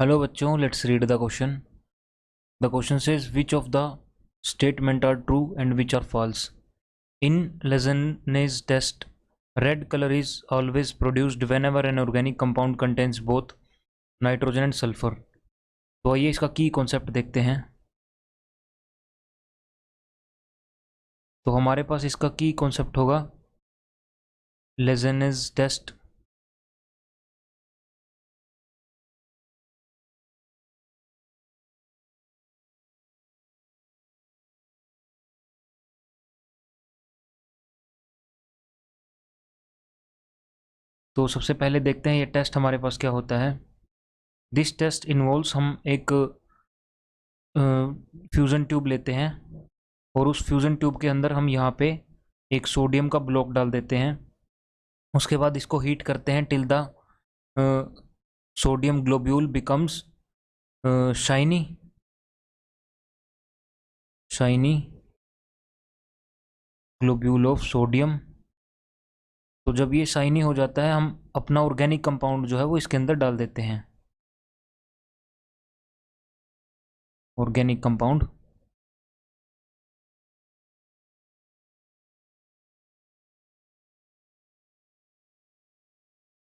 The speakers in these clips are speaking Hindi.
हेलो बच्चों, let's read the question. The question says which of the statement are true and which are false. In Lejeunesse test, red color is always produced whenever an organic compound contains both nitrogen and sulfur. तो आइए इसका की कॉन्सेप्ट देखते हैं. तो हमारे पास इसका की कॉन्सेप्ट होगा Lejeunesse टेस्ट. तो सबसे पहले देखते हैं ये टेस्ट हमारे पास क्या होता है. दिस टेस्ट इन्वॉल्व्स, हम एक फ्यूज़न ट्यूब लेते हैं और उस फ्यूज़न ट्यूब के अंदर हम यहाँ पे एक सोडियम का ब्लॉक डाल देते हैं. उसके बाद इसको हीट करते हैं till the sodium globule becomes shiny globule of sodium. तो जब ये शाइनी हो जाता है, हम अपना ऑर्गेनिक कंपाउंड जो है वो इसके अंदर डाल देते हैं. Organic compound.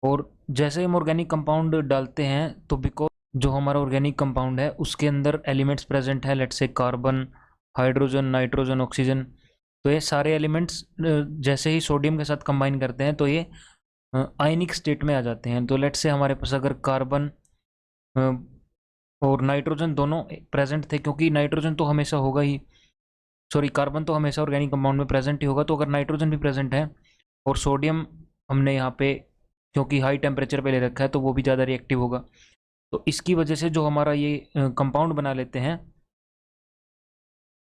और जैसे हम ऑर्गेनिक कंपाउंड डालते हैं तो बिकॉज जो हमारा ऑर्गेनिक कंपाउंड है उसके अंदर एलिमेंट्स प्रेजेंट है, let's say carbon, hydrogen, nitrogen, oxygen. तो ये सारे एलिमेंट्स जैसे ही सोडियम के साथ कंबाइन करते हैं तो ये आयनिक स्टेट में आ जाते हैं. तो लेट्स से हमारे पास अगर कार्बन और नाइट्रोजन दोनों प्रेजेंट थे, क्योंकि नाइट्रोजन तो हमेशा होगा ही, सॉरी कार्बन तो हमेशा ऑर्गेनिक कंपाउंड में प्रेजेंट ही होगा. तो अगर नाइट्रोजन भी प्रेजेंट है और सोडियम हमने यहाँ पे क्योंकि हाई टेम्परेचर पे ले रखा है तो वो भी ज़्यादा रिएक्टिव होगा. तो इसकी वजह से जो हमारा ये कंपाउंड बना लेते हैं.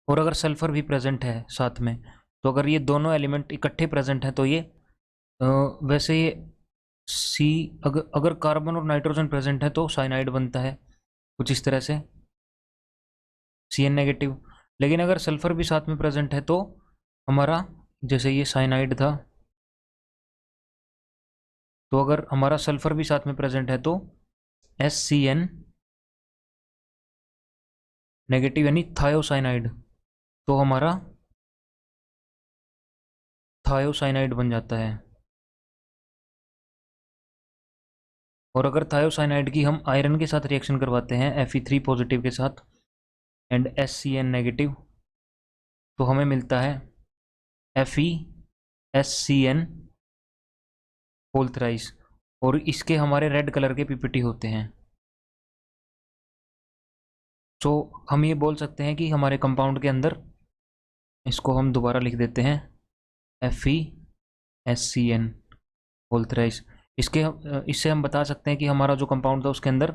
और अगर सल्फर भी प्रेजेंट है साथ में, तो अगर ये दोनों एलिमेंट इकट्ठे प्रेजेंट हैं तो ये वैसे ये सी, अगर कार्बन और नाइट्रोजन प्रेजेंट है तो साइनाइड बनता है कुछ इस तरह से, CN नेगेटिव. लेकिन अगर सल्फर भी साथ में प्रेजेंट है तो हमारा, जैसे ये साइनाइड था, तो अगर हमारा सल्फर भी साथ में प्रेजेंट है तो SCN नेगेटिव यानी थायोसाइनाइड. तो हमारा थायोसाइनाइड बन जाता है. और अगर थायोसाइनाइड की हम आयरन के साथ रिएक्शन करवाते हैं Fe3 पॉजिटिव के साथ एंड SCN नेगेटिव, तो हमें मिलता है FeSCN होल थ्राइस. और इसके हमारे रेड कलर के PPT होते हैं. तो हम ये बोल सकते हैं कि हमारे कंपाउंड के अंदर, इसको हम दोबारा लिख देते हैं FeSCN होल थ्राइस. इससे हम बता सकते हैं कि हमारा जो कंपाउंड था उसके अंदर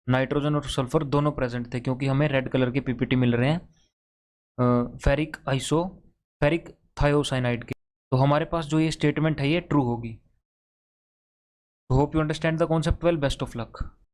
नाइट्रोजन और सल्फर दोनों प्रेजेंट थे, क्योंकि हमें रेड कलर के PPT मिल रहे हैं फेरिक थायोसाइनाइड के. तो हमारे पास जो ये स्टेटमेंट है ये ट्रू होगी. Hope you understand the concept well. Best of luck.